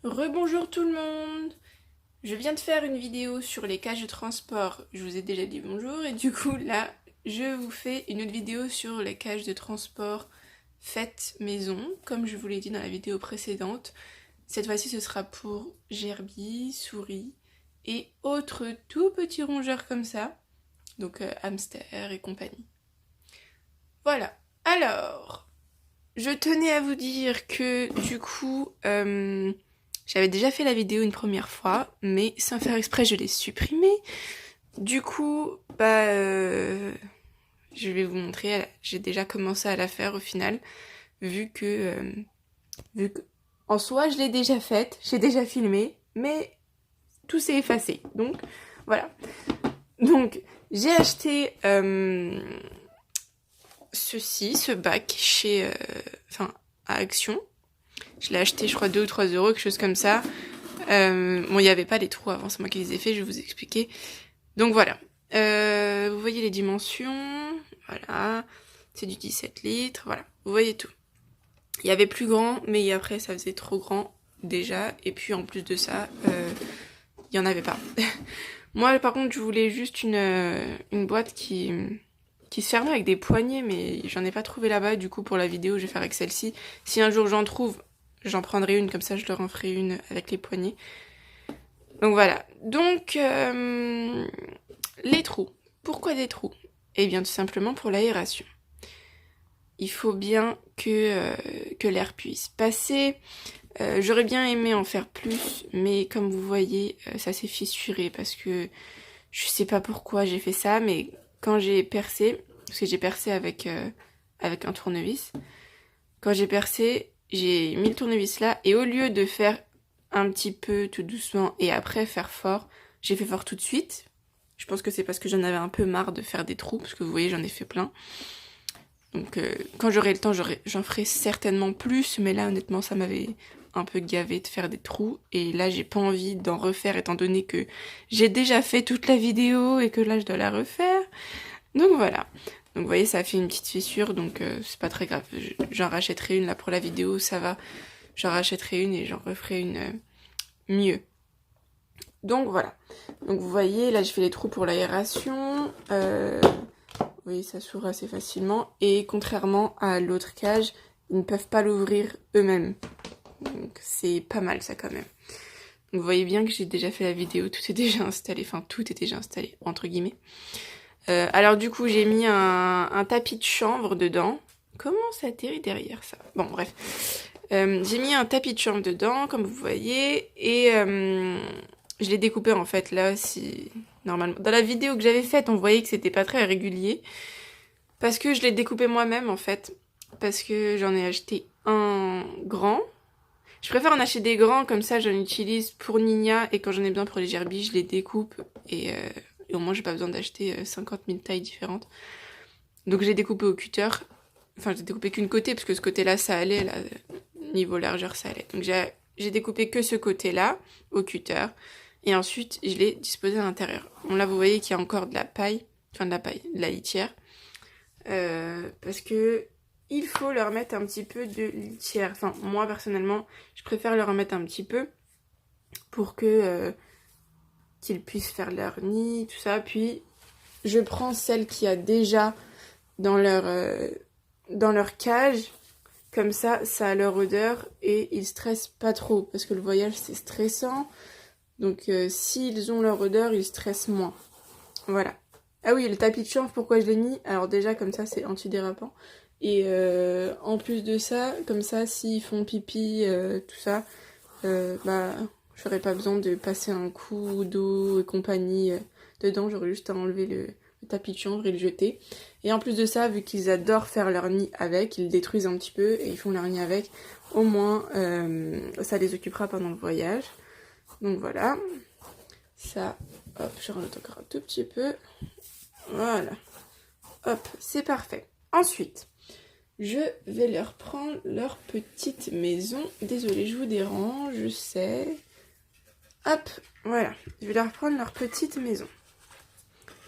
Rebonjour tout le monde! Je viens de faire une vidéo sur les cages de transport, je vous ai déjà dit bonjour, et du coup là, je vous fais une autre vidéo sur les cages de transport faites maison, comme je vous l'ai dit dans la vidéo précédente. Cette fois-ci ce sera pour gerbilles, souris et autres tout petits rongeurs comme ça, donc hamsters et compagnie. Voilà, alors, je tenais à vous dire que du coup, j'avais déjà fait la vidéo une première fois, mais sans faire exprès, je l'ai supprimée. Du coup, je vais vous montrer, j'ai déjà commencé à la faire au final, vu que, vu que en soi, je l'ai déjà faite, j'ai déjà filmé, mais tout s'est effacé. Donc, voilà. Donc, j'ai acheté ce bac chez, à Action. Je l'ai acheté, je crois, 2 ou 3 euros, quelque chose comme ça. Bon, il n'y avait pas les trous avant, c'est moi qui les ai fait, je vais vous expliquer. Donc voilà. Vous voyez les dimensions. Voilà. C'est du 17 litres. Voilà. Vous voyez tout. Il y avait plus grand, mais après, ça faisait trop grand déjà. Et puis, en plus de ça, il n'y en avait pas. Moi, par contre, je voulais juste une boîte qui se fermait avec des poignées, mais j'en ai pas trouvé là-bas. Du coup, pour la vidéo, je vais faire avec celle-ci. Si un jour j'en trouve, j'en prendrai une, comme ça je leur en ferai une avec les poignées. Donc voilà. Donc, les trous. Pourquoi des trous? Eh bien, tout simplement pour l'aération. Il faut bien que l'air puisse passer. J'aurais bien aimé en faire plus, mais comme vous voyez, ça s'est fissuré parce que je sais pas pourquoi j'ai fait ça, mais quand j'ai percé, parce que j'ai percé avec un tournevis, quand j'ai percé, j'ai mis le tournevis là, et au lieu de faire un petit peu tout doucement et après faire fort, j'ai fait fort tout de suite. Je pense que c'est parce que j'en avais un peu marre de faire des trous, parce que vous voyez, j'en ai fait plein. Donc quand j'aurai le temps, j'en ferai certainement plus, mais là honnêtement ça m'avait un peu gavé de faire des trous, et là j'ai pas envie d'en refaire étant donné que j'ai déjà fait toute la vidéo et que là je dois la refaire. Donc voilà. Donc vous voyez, ça a fait une petite fissure, donc c'est pas très grave. J'en rachèterai une là pour la vidéo, ça va. J'en rachèterai une et j'en referai une mieux. Donc voilà. Donc vous voyez, là je fais les trous pour l'aération. Vous voyez, ça s'ouvre assez facilement. Et contrairement à l'autre cage, ils ne peuvent pas l'ouvrir eux-mêmes. Donc c'est pas mal ça quand même. Donc vous voyez bien que j'ai déjà fait la vidéo, tout est déjà installé. Enfin, tout est déjà installé, entre guillemets. Alors du coup, j'ai mis un tapis de chanvre dedans. Comment ça atterrit derrière ça? Bon, bref. J'ai mis un tapis de chanvre dedans, comme vous voyez, et je l'ai découpé en fait là, si normalement. Dans la vidéo que j'avais faite, on voyait que c'était pas très régulier, parce que je l'ai découpé moi-même en fait, parce que j'en ai acheté un grand. Je préfère en acheter des grands, comme ça j'en utilise pour Nina, et quand j'en ai besoin pour les gerbilles, je les découpe, et au moins j'ai pas besoin d'acheter 50 000 tailles différentes. Donc j'ai découpé au cutter. Enfin, j'ai découpé qu'une côté, parce que ce côté-là, ça allait, là, niveau largeur, ça allait. Donc j'ai découpé que ce côté-là, au cutter. Et ensuite, je l'ai disposé à l'intérieur. Bon, là, vous voyez qu'il y a encore de la paille. Enfin, de la litière. Parce que il faut leur mettre un petit peu de litière. Enfin, moi, personnellement, je préfère leur en mettre un petit peu pour que qu'ils puissent faire leur nid, tout ça. Puis, je prends celle qui a déjà dans leur cage, comme ça a leur odeur et ils stressent pas trop, parce que le voyage c'est stressant, donc s'ils ont leur odeur, ils stressent moins. Voilà. Ah oui, le tapis de chanvre, pourquoi je l'ai mis? Alors déjà, comme ça, c'est antidérapant. Et en plus de ça, comme ça, s'ils font pipi, tout ça, j'aurais pas besoin de passer un coup d'eau et compagnie dedans, j'aurais juste à enlever le tapis de chanvre et le jeter. Et en plus de ça, vu qu'ils adorent faire leur nid avec, ils le détruisent un petit peu et ils font leur nid avec, au moins ça les occupera pendant le voyage. Donc voilà. Ça, hop, je rajoute encore un tout petit peu. Voilà. Hop, c'est parfait. Ensuite, je vais leur prendre leur petite maison. Désolée, je vous dérange, je sais. Hop, voilà. Je vais leur prendre leur petite maison.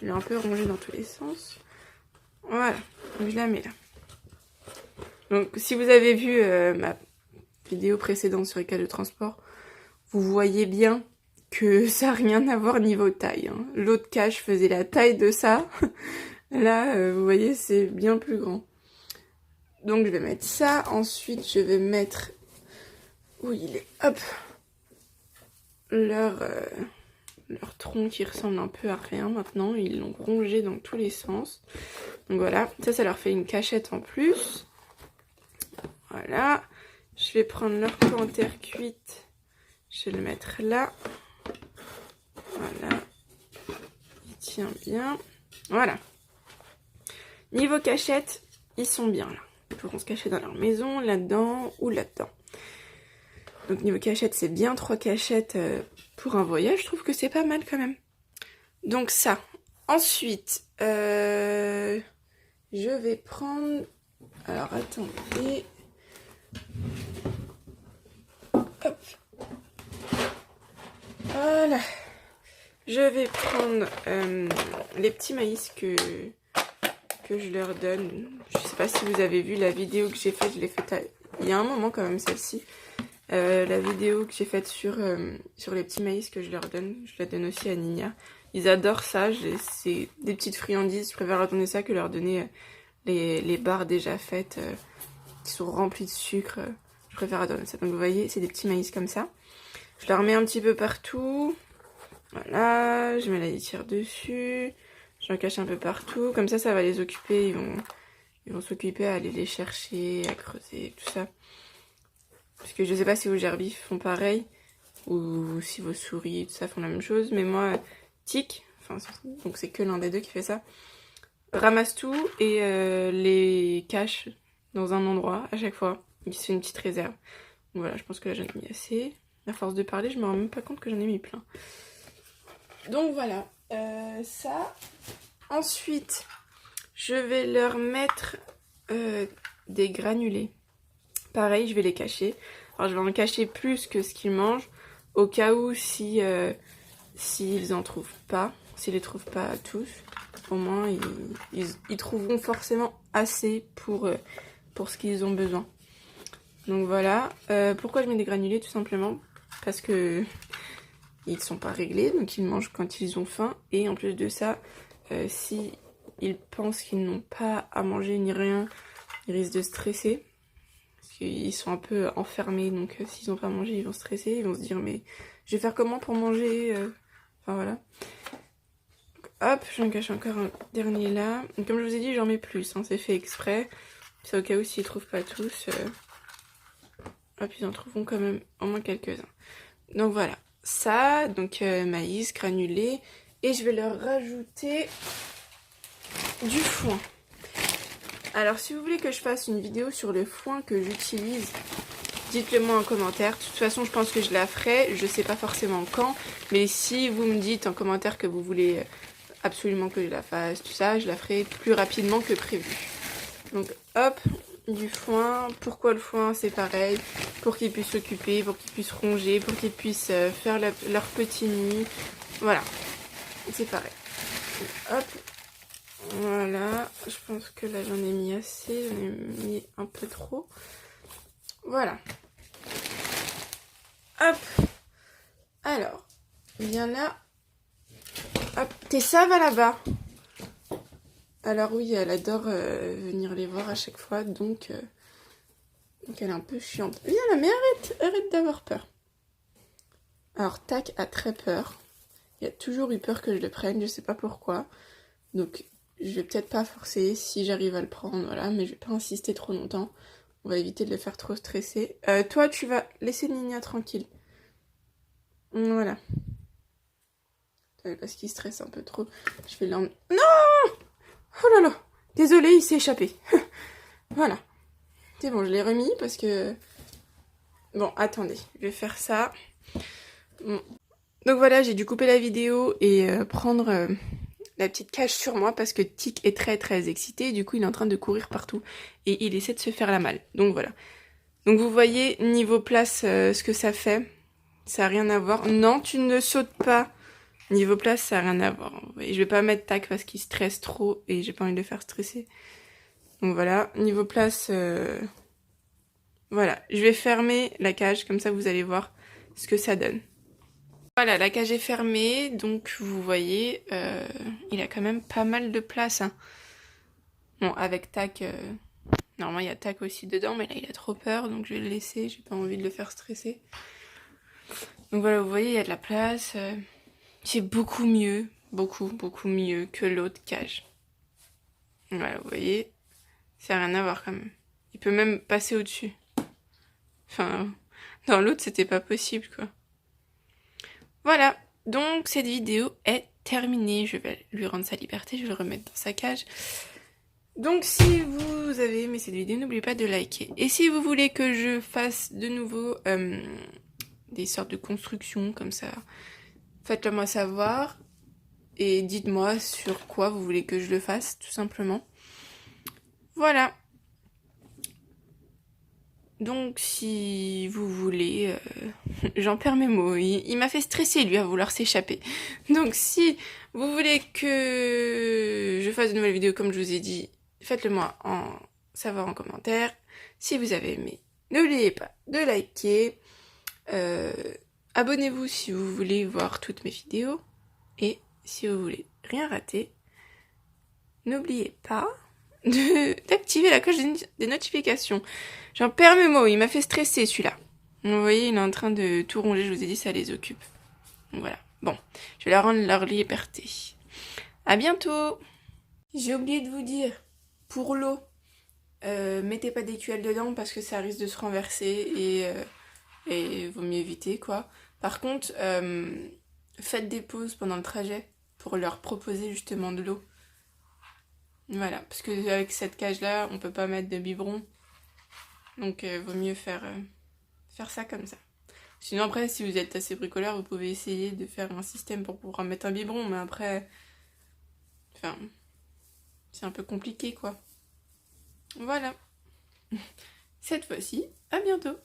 Je l'ai un peu rangée dans tous les sens. Voilà, donc je la mets là. Donc si vous avez vu ma vidéo précédente sur les cas de transport, vous voyez bien que ça n'a rien à voir niveau taille. Hein. L'autre cage faisait la taille de ça. Là, vous voyez, c'est bien plus grand. Donc je vais mettre ça. Ensuite, je vais mettre... Où il est? Hop. Leur tronc qui ressemble un peu à rien maintenant. Ils l'ont rongé dans tous les sens. Donc voilà. Ça leur fait une cachette en plus. Voilà. Je vais prendre leur pot en terre cuite. Je vais le mettre là. Voilà. Il tient bien. Voilà. Niveau cachette, ils sont bien là. Ils pourront se cacher dans leur maison, là-dedans ou là-dedans. Donc niveau cachette, c'est bien 3 cachettes pour un voyage. Je trouve que c'est pas mal quand même. Donc ça. Ensuite, je vais prendre... Alors attendez... Hop. Voilà. Je vais prendre les petits maïs que je leur donne. Je sais pas si vous avez vu la vidéo que j'ai faite. Je l'ai faite il y a un moment quand même, celle-ci. La vidéo que j'ai faite sur les petits maïs que je leur donne. Je la donne aussi à Nina. Ils adorent ça. C'est des petites friandises. Je préfère leur donner ça que leur donner les barres déjà faites qui sont remplies de sucre. Je préfère leur donner ça. Donc vous voyez, c'est des petits maïs comme ça. Je leur mets un petit peu partout. Voilà, je mets la litière dessus. J'en cache un peu partout. Comme ça, ça va les occuper. Ils vont s'occuper à aller les chercher, à creuser, tout ça. Parce que je sais pas si vos gerbils font pareil. Ou si vos souris, tout ça, font la même chose. Mais moi, Tic, enfin, donc c'est que l'un des deux qui fait ça, ramasse tout et les cache dans un endroit à chaque fois. Il se fait une petite réserve. Donc voilà, je pense que là, j'en ai mis assez. À force de parler, je me rends même pas compte que j'en ai mis plein. Donc voilà, ça. Ensuite, je vais leur mettre des granulés. Pareil, je vais les cacher. Alors je vais en cacher plus que ce qu'ils mangent, au cas où s'ils en trouvent pas, s'ils les trouvent pas tous, au moins ils trouveront forcément assez pour ce qu'ils ont besoin. Donc voilà. Pourquoi je mets des granulés? Tout simplement parce que ils sont pas réglés, donc ils mangent quand ils ont faim. Et en plus de ça, si ils pensent qu'ils n'ont pas à manger ni rien, ils risquent de stresser. Parce qu'ils sont un peu enfermés, donc s'ils n'ont pas à manger, ils vont stresser. Ils vont se dire, mais je vais faire comment pour manger Enfin voilà. Donc, hop, j'en cache encore un dernier là. Donc, comme je vous ai dit, j'en mets plus, hein, c'est fait exprès. C'est au cas où s'ils ne trouvent pas tous. Hop, ils en trouveront quand même au moins quelques-uns. Donc voilà. Ça, donc maïs granulé, et je vais leur rajouter du foin. Alors si vous voulez que je fasse une vidéo sur le foin que j'utilise, dites-le moi en commentaire. De toute façon je pense que je la ferai, je sais pas forcément quand, mais si vous me dites en commentaire que vous voulez absolument que je la fasse, tout ça, je la ferai plus rapidement que prévu. Donc hop, du foin. Pourquoi le foin? C'est pareil, pour qu'ils puissent s'occuper, pour qu'ils puissent ronger, pour qu'ils puissent faire leur petit nid. Voilà, c'est pareil. Hop, voilà, je pense que là j'en ai mis assez, j'en ai mis un peu trop. Voilà. Hop, alors, il y en a. Hop, Tessa va là-bas. Alors oui, elle adore venir les voir à chaque fois, donc elle est un peu chiante. Viens là, mais arrête d'avoir peur. Alors Tac a très peur. Il a toujours eu peur que je le prenne, je sais pas pourquoi. Donc je vais peut-être pas forcer si j'arrive à le prendre, voilà, mais je vais pas insister trop longtemps. On va éviter de le faire trop stresser. Toi, tu vas laisser Nina tranquille. Voilà. Parce qu'il stresse un peu trop. Je vais l'emmener. Non! Oh là là! Désolée, il s'est échappé. Voilà. C'est bon, je l'ai remis parce que... Bon, attendez, je vais faire ça. Bon. Donc voilà, j'ai dû couper la vidéo et prendre la petite cage sur moi parce que Tic est très très excité. Du coup, il est en train de courir partout et il essaie de se faire la malle. Donc voilà. Donc vous voyez, niveau place, ce que ça fait. Ça n'a rien à voir. Non, tu ne sautes pas. Niveau place, ça n'a rien à voir. Et je vais pas mettre Tac parce qu'il stresse trop et j'ai pas envie de le faire stresser. Donc voilà, niveau place, voilà. Je vais fermer la cage, comme ça vous allez voir ce que ça donne. Voilà, la cage est fermée, donc vous voyez, il a quand même pas mal de place. Hein. Bon, avec Tac, normalement il y a Tac aussi dedans, mais là il a trop peur, donc je vais le laisser, j'ai pas envie de le faire stresser. Donc voilà, vous voyez, il y a de la place. C'est beaucoup mieux, beaucoup mieux que l'autre cage. Voilà, vous voyez, ça n'a rien à voir quand même. Il peut même passer au-dessus. Enfin, dans l'autre, c'était pas possible, quoi. Voilà, donc cette vidéo est terminée. Je vais lui rendre sa liberté, je vais le remettre dans sa cage. Donc si vous avez aimé cette vidéo, n'oubliez pas de liker. Et si vous voulez que je fasse de nouveau des sortes de constructions comme ça, faites-le moi savoir. Et dites-moi sur quoi vous voulez que je le fasse, tout simplement. Voilà. Donc si vous voulez, j'en perds mes mots, il m'a fait stresser lui à vouloir s'échapper. Donc si vous voulez que je fasse de nouvelles vidéos comme je vous ai dit, faites-le moi savoir en commentaire. Si vous avez aimé, n'oubliez pas de liker. Abonnez-vous si vous voulez voir toutes mes vidéos. Et si vous voulez rien rater, n'oubliez pas d'activer la cloche des notifications. J'en perds mes mots, il m'a fait stresser celui-là. Vous voyez, il est en train de tout ronger, je vous ai dit, ça les occupe. Donc voilà. Bon, je vais leur rendre leur liberté. À bientôt. J'ai oublié de vous dire, pour l'eau, mettez pas d'écuelle dedans parce que ça risque de se renverser et vaut mieux éviter, quoi. Par contre, faites des pauses pendant le trajet pour leur proposer justement de l'eau. Voilà, parce que avec cette cage-là, on peut pas mettre de biberon. Donc, vaut mieux faire ça comme ça. Sinon, après, si vous êtes assez bricoleur, vous pouvez essayer de faire un système pour pouvoir mettre un biberon. Mais après, enfin, c'est un peu compliqué, quoi. Voilà. Cette fois-ci, à bientôt.